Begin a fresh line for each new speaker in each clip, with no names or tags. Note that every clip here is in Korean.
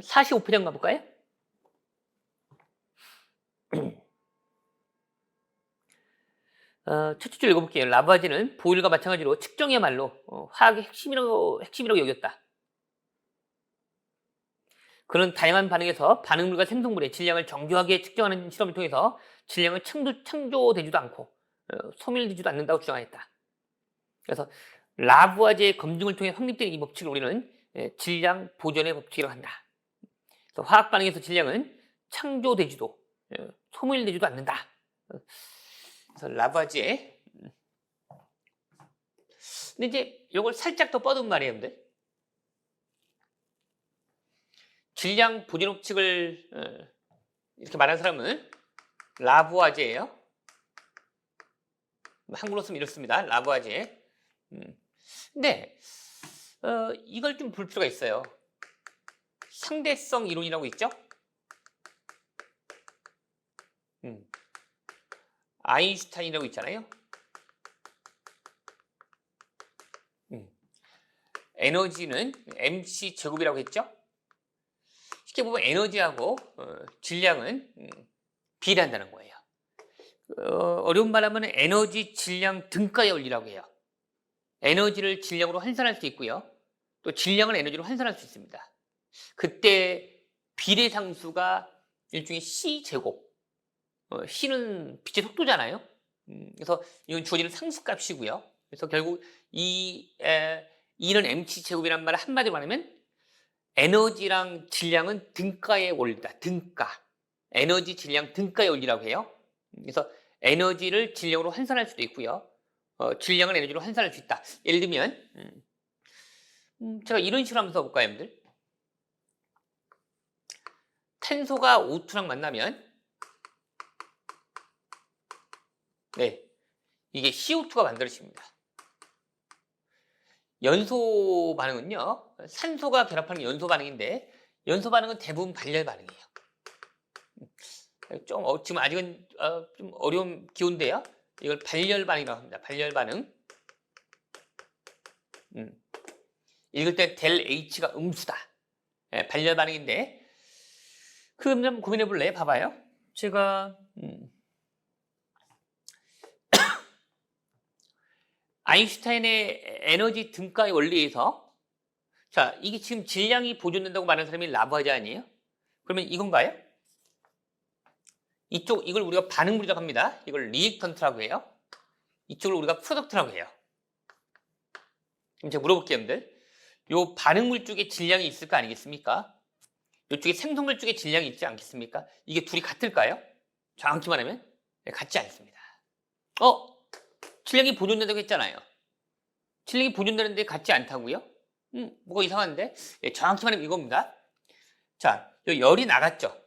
(45페이지) 가볼까요? 첫째 줄 읽어볼게요. 라부아제는 보일과 마찬가지로 측정이야말로 화학의 핵심이라고 여겼다. 그는 다양한 반응에서 반응물과 생성물의 질량을 정교하게 측정하는 실험을 통해서 질량을 창조되지도 않고 소멸되지도 않는다고 주장했다. 그래서 라부아제의 검증을 통해 확립된 이 법칙을 우리는 질량 보존의 법칙이라고 한다. 그래서 화학 반응에서 질량은 창조되지도 소멸되지도 않는다. 그래서 라부아제. 근데 이제 이걸 살짝 더 뻗은 말이에요, 여러분들. 질량 보존 법칙을 이렇게 말한 사람은 라부아제예요. 한글로 쓰면 이렇습니다. 라부아제. 근데 이걸 좀 볼 필요가 있어요. 상대성 이론이라고 있죠? 아인슈타인이라고 있잖아요. 에너지는 mc 제곱이라고 했죠? 쉽게 보면 에너지하고 질량은 비례한다는 거예요. 어려운 말하면 에너지 질량 등가의 원리라고 해요. 에너지를 질량으로 환산할 수 있고요. 또 질량을 에너지로 환산할 수 있습니다. 그때 비례상수가 일종의 c 제곱. c는 빛의 속도잖아요. 그래서 이건 주어지는 상수값이고요. 그래서 결국 이는 mc 제곱이란 말을 한마디로 말하면 에너지랑 질량은 등가의 원리다. 등가. 에너지 질량 등가의 원리라고 해요. 그래서 에너지를 질량으로 환산할 수도 있고요. 질량을 에너지로 환산할 수 있다. 예를 들면 제가 이런 식으로 한번 써볼까요, 여러분들? 탄소가 O2랑 만나면 이게 CO2가 만들어집니다. 연소 반응은요, 산소가 결합하는 게 연소 반응인데 연소 반응은 대부분 발열 반응이에요. 지금 아직은 좀 어려운 기호인데요. 이걸 발열 반응이라고 합니다. 발열 반응. 읽을 때 델 H가 음수다. 발열 반응인데 그럼 좀 고민해 볼래요? 봐봐요. 제가 아인슈타인의 에너지 등가의 원리에서 자, 이게 지금 질량이 보존된다고 말하는 사람이 라부아제 아니에요? 그러면 이건가요? 이걸 우리가 반응물이라고 합니다. 이걸 리액턴트라고 해요. 이쪽을 우리가 프로덕트라고 해요. 그럼 제가 물어볼게요, 여러분들. 요 반응물 쪽에 질량이 있을 거 아니겠습니까? 이쪽에 생성물 쪽에 질량이 있지 않겠습니까? 이게 둘이 같을까요? 정확히 말하면 같지 않습니다. 질량이 보존된다고 했잖아요. 질량이 보존되는데 같지 않다고요? 뭐가 이상한데? 정확히 말하면 이겁니다. 자, 열이 나갔죠?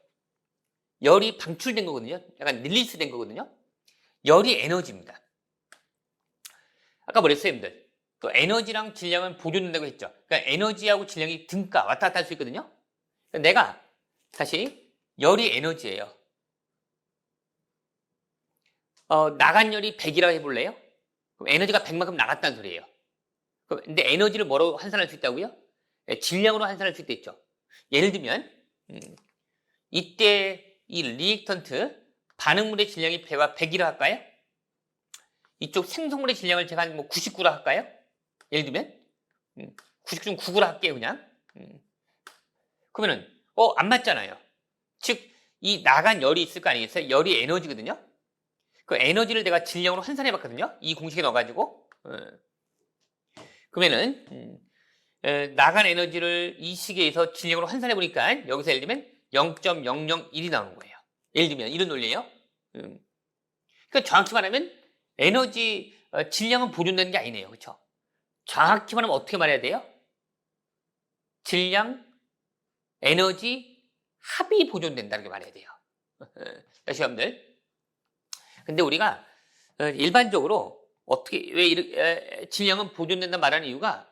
열이 방출된 거거든요. 약간 릴리스 된 거거든요. 열이 에너지입니다. 아까 뭐랬어요, 여러분들? 또 에너지랑 질량은 보존된다고 했죠. 그러니까 에너지하고 질량이 등가 왔다 갔다 할 수 있거든요. 그러니까 내가 다시 열이 에너지예요. 나간 열이 100이라고 해볼래요? 그럼 에너지가 100만큼 나갔다는 소리예요. 근데 에너지를 뭐로 환산할 수 있다고요? 질량으로 환산할 수 있겠죠. 예를 들면 이때 이 리액턴트 반응물의 질량이 100이라 할까요? 이쪽 생성물의 질량을 제가 한 99라 할까요? 예를 들면 99 중 9라 할게요, 그냥. 그러면은 안 맞잖아요. 즉 이 나간 열이 있을 거 아니겠어요? 열이 에너지거든요. 그 에너지를 내가 질량으로 환산해 봤거든요. 이 공식에 넣어가지고. 그러면은 나간 에너지를 이 시계에서 질량으로 환산해 보니까 여기서 예를 들면 0.001이 나오는 거예요. 예를 들면 이런 논리예요. 그러니까 정확히 말하면 에너지 질량은 보존되는 게 아니네요. 그렇죠? 정확히 말하면 어떻게 말해야 돼요? 질량, 에너지, 합이 보존된다는 게 말해야 돼요. 다시 여러분들. 근데 우리가 일반적으로 왜 질량은 보존된다 말하는 이유가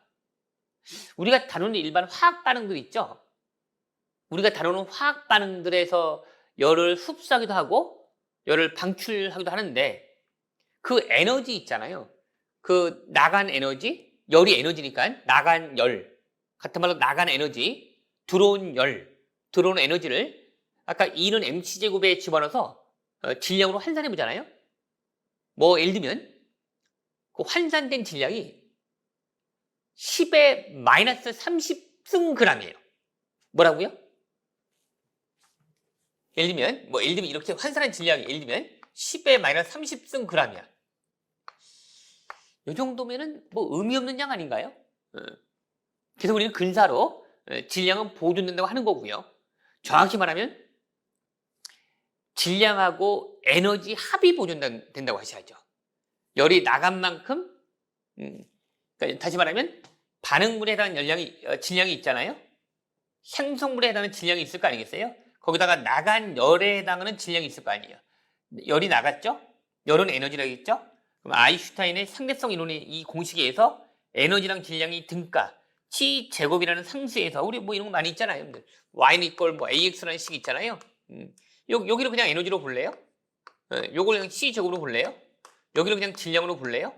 우리가 다루는 일반 화학 반응들 있죠? 우리가 다루는 화학 반응들에서 열을 흡수하기도 하고 열을 방출하기도 하는데 그 에너지 있잖아요. 그 나간 에너지, 열이 에너지니까 나간 열, 같은 말로 나간 에너지, 들어온 열, 들어온 에너지를 아까 E는 mc제곱에 집어넣어서 질량으로 환산해 보잖아요. 뭐 예를 들면 그 환산된 질량이 10의 마이너스 30승g이에요. 뭐라고요? 예를 들면 이렇게 환산한 질량이 예를 들면 10의 마이너스 30승g이야. 이 정도면은 뭐 의미 없는 양 아닌가요? 그래서 우리는 근사로 질량은 보존된다고 하는 거고요. 정확히 말하면 질량하고 에너지 합이 보존된다고 하셔야죠. 열이 나간 만큼, 그러니까 다시 말하면 반응물에 해당하는 질량이 있잖아요. 생성물에 해당하는 질량이 있을 거 아니겠어요? 거기다가 나간 열에 해당하는 질량이 있을 거 아니에요. 열이 나갔죠? 열은 에너지라고 했죠? 그럼 아인슈타인의 상대성 이론의 이 공식에 의해서 에너지랑 질량이 등가 C제곱이라는 상수에서 우리 뭐 이런 거 많이 있잖아요. 여러분들. Y는 이꼴 뭐 AX라는 식이 있잖아요. 여기를 그냥 에너지로 볼래요? 요걸 그냥 C제곱으로 볼래요? 여기를 그냥 질량으로 볼래요?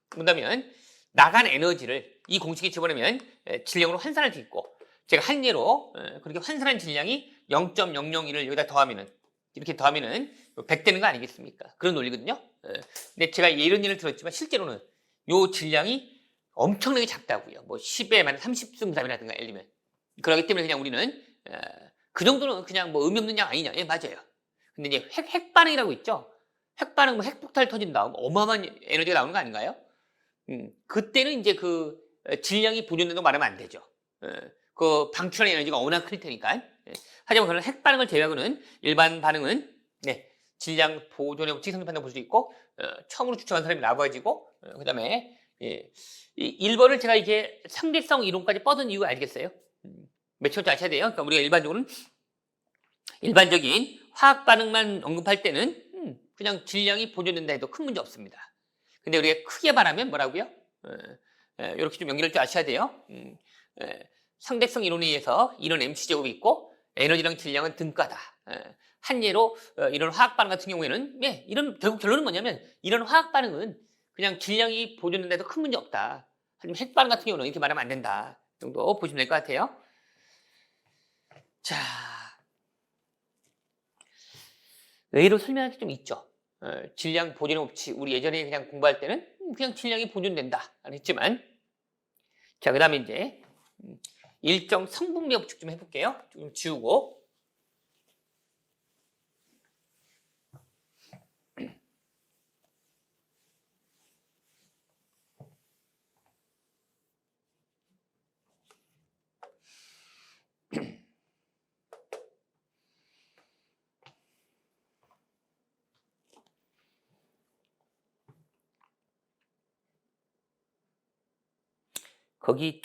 그렇다면 나간 에너지를 이 공식에 집어넣으면 질량으로 환산할 수 있고 제가 한 예로 그렇게 환산한 질량이 0.001을 여기다 더하면은 이렇게 더하면은 100 되는 거 아니겠습니까? 그런 논리거든요. 근데 제가 이런 예를 들었지만 실제로는 요 질량이 엄청나게 작다고요. 뭐 10에 만 30승3이라든가 예를 들면 그렇기 때문에 그냥 우리는 그 정도는 그냥 뭐 의미 없는 양 아니냐? 예, 맞아요. 근데 이제 핵 반응이라고 있죠. 핵 반응, 뭐 핵폭탄 터진다, 뭐 어마어마한 에너지가 나오는 거 아닌가요? 그때는 이제 그 질량이 보존된다고 말하면 안 되죠. 그 방출하는 에너지가 워낙 클 테니까. 하지만 그런 핵 반응을 제외하고는 일반 반응은 질량 보존의 법칙 성립한다고 볼 수 있고 처음으로 추측한 사람이 라부아지고 그다음에 1번을 제가 이게 상대성 이론까지 뻗은 이유 알겠어요? 몇 초인지 아셔야 돼요. 그러니까 우리가 일반적인 화학 반응만 언급할 때는 그냥 질량이 보존된다 해도 큰 문제 없습니다. 근데 우리가 크게 말하면 뭐라고요? 이렇게 좀 연결할 줄 아셔야 돼요. 상대성 이론에 의해서 이런 mc제곱이 있고 에너지랑 질량은 등가다. 한 예로 이런 화학 반응 같은 경우에는 이런 결국 결론은 뭐냐면 이런 화학 반응은 그냥 질량이 보존된다 해도 큰 문제 없다. 하지만 핵 반응 같은 경우는 이렇게 말하면 안 된다. 이 정도 보시면 될 것 같아요. 자, 의외로 설명할 게 좀 있죠. 질량 보존의 법칙 우리 예전에 그냥 공부할 때는 그냥 질량이 보존된다 했지만 자, 그 다음에 이제 일정 성분비 법칙 좀 해볼게요. 좀 지우고 거기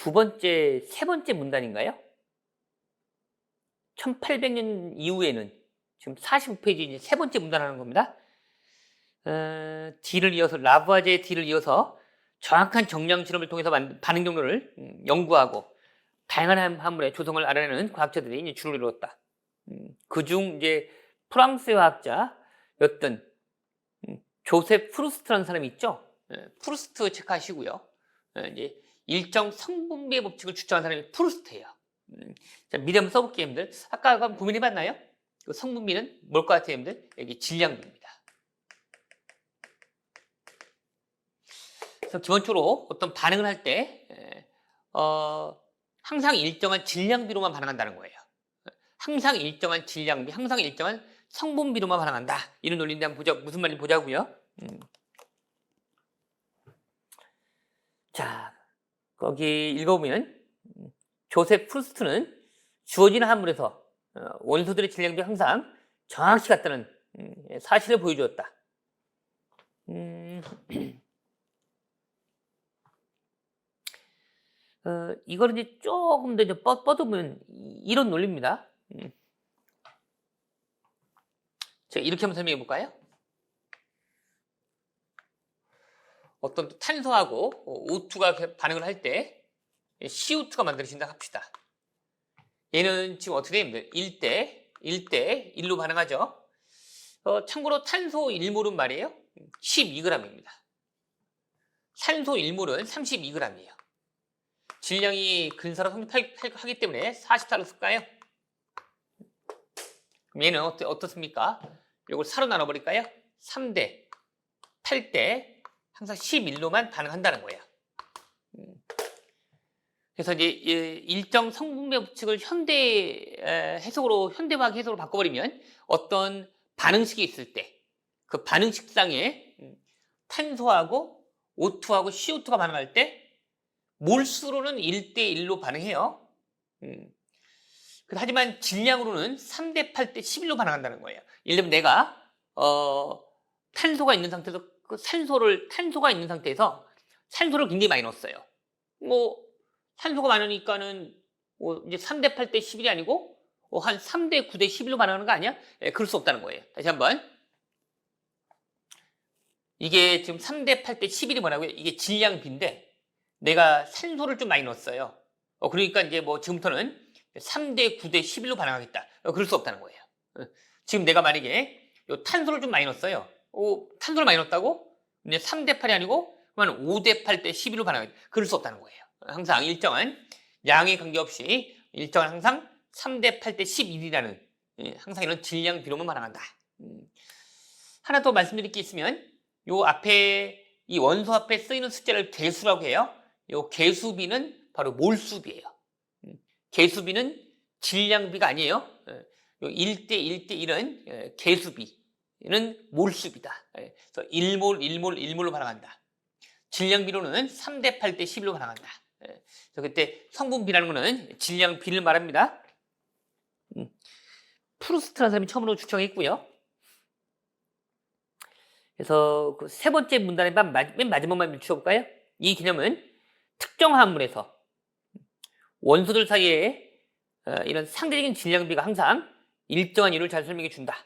세 번째 문단인가요? 1800년 이후에는 지금 45페이지 세 번째 문단 하는 겁니다. D를 이어서 라부아제의 D를 이어서 정확한 정량 실험을 통해서 반응 경로를 연구하고 다양한 화물의 조성을 알아내는 과학자들이 이제 주를 이루었다. 그중 이제 프랑스 화학자였던 조셉 프루스트라는 사람이 있죠. 프루스트 체크하시고요. 이제 일정 성분비의 법칙을 주장한 사람이 프루스트예요. 자, 미리 한번 써볼게요, 여러분들. 아까 한번 고민해봤나요? 그 성분비는 뭘 것 같아요, 여러분들? 여기 질량비입니다. 그래서 기본적으로 어떤 반응을 할 때 항상 일정한 질량비로만 반응한다는 거예요. 항상 일정한 질량비, 항상 일정한 성분비로만 반응한다. 이런 논리인데 한번 보자. 무슨 말인지 보자고요. 자, 거기 읽어보면 조셉 프루스트는 주어지는 화물에서 원소들의 질량도 항상 정확히 같다는 사실을 보여주었다. 이거를 이제 조금 더 이제 뻗으면 이런 논리입니다. 제가 이렇게 한번 설명해 볼까요? 어떤 탄소하고 O2가 반응을 할 때 CO2가 만들어진다 합시다. 얘는 지금 어떻게 됩니까? 1대 1로 반응하죠. 참고로 탄소 1몰은 말이에요. 12g입니다. 산소 1몰은 32g이에요. 질량이 근사로 성립하기 때문에 44로 쓸까요? 그럼 얘는 어떻습니까? 이걸 4로 나눠버릴까요? 3대, 8대, 항상 11로만 반응한다는 거예요. 그래서 이제 일정 성분배 법칙을 현대화학 해석으로 바꿔버리면 어떤 반응식이 있을 때 그 반응식상에 탄소하고 O2하고 CO2가 반응할 때 몰수로는 1대1로 반응해요. 하지만 질량으로는 3대 8대 11로 반응한다는 거예요. 예를 들면 내가 탄소가 있는 상태에서 탄소가 있는 상태에서 산소를 굉장히 많이 넣었어요. 뭐 산소가 많으니까는 이제 3대 8대 11이 아니고 한 3대 9대 11로 반응하는 거 아니야? 예, 그럴 수 없다는 거예요. 다시 한번. 이게 지금 3대 8대 11이 뭐라고요? 이게 질량비인데 내가 산소를 좀 많이 넣었어요. 그러니까 이제 뭐 지금부터는 3대 9대 11로 반응하겠다. 그럴 수 없다는 거예요. 지금 내가 만약에 탄소를 좀 많이 넣었어요. 탄소를 많이 넣었다고? 근데 3대 8이 아니고 그러면 5대 8대 11로 반응하겠다. 그럴 수 없다는 거예요. 항상 일정한 양에 관계없이 항상 3대 8대 11이라는 항상 이런 질량 비로만 반응한다. 하나 더 말씀드릴 게 있으면 요 앞에 이 원소 앞에 쓰이는 숫자를 개수라고 해요. 요 개수비는 바로 몰수비예요. 개수비는 질량비가 아니에요. 요 1대 1대 1은 개수비는 몰수비다. 그래서 1몰로 반응한다. 질량비로는 3대 8대 11로 반응한다. 그래서 그때 성분비라는 거는 질량비를 말합니다. 프루스트라는 사람이 처음으로 추정했고요. 그래서 그 세 번째 문단의 맨 마지막만 밀쳐볼까요? 이 개념은 특정 화합물에서 원소들 사이에 이런 상대적인 질량비가 항상 일정한 이유를 잘 설명해 준다.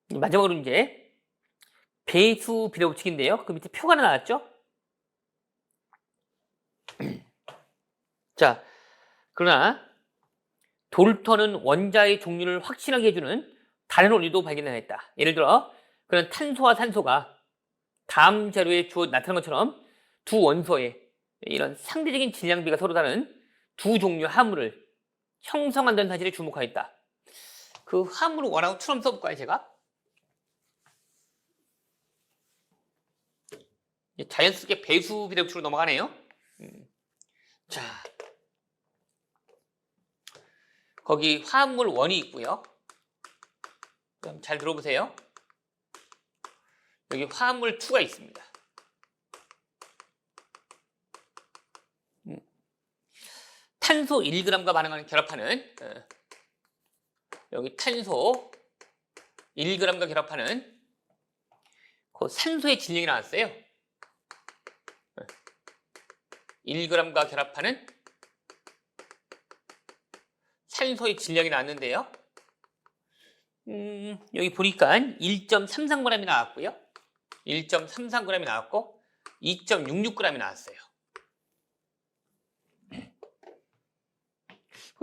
마지막으로 이제 배수 비례 법칙인데요. 그 밑에 표가 하나 나왔죠? 자, 그러나 돌턴은 원자의 종류를 확신하게 해주는 다른 원리도 발견해냈다. 예를 들어 그런 탄소와 산소가 다음 자료에 나타난 것처럼 두 원소의 이런 상대적인 질량비가 서로 다른 두 종류 화합물을 형성한다는 사실에 주목하였다. 그 화합물을 원하고 투럼 써볼까요, 제가? 자연스럽게 배수 비례 법칙으로 넘어가네요. 자, 거기 화합물 1이 있고요. 그럼 잘 들어보세요. 여기 화합물 2가 있습니다. 탄소 1g과 반응하는 결합하는 여기 탄소 1g과 결합하는 그 산소의 질량이 나왔어요. 1g과 결합하는 산소의 질량이 나왔는데요. 여기 보니까 1.33g이 나왔고요. 1.33g이 나왔고 2.66g이 나왔어요.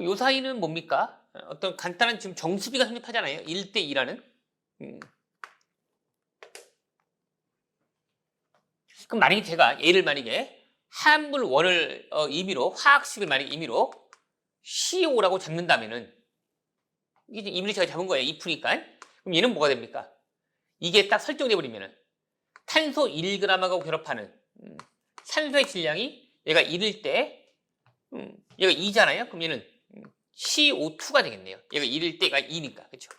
요 사이는 뭡니까? 어떤 간단한 지금 정수비가 성립하잖아요. 1대 2라는. 그럼 만약에 제가 얘를 만약에 화합물 1을 임의로 화학식을 만약에 임의로 CO라고 잡는다면은 이게 임의로 제가 잡은 거예요. 이프니까. 그럼 얘는 뭐가 됩니까? 이게 딱 설정돼 버리면은 탄소 1g하고 결합하는 산소의 질량이 얘가 1일 때 얘가 2잖아요. 그럼 얘는 CO2가 되겠네요. 얘가 1일 때가 2니까. 그렇죠?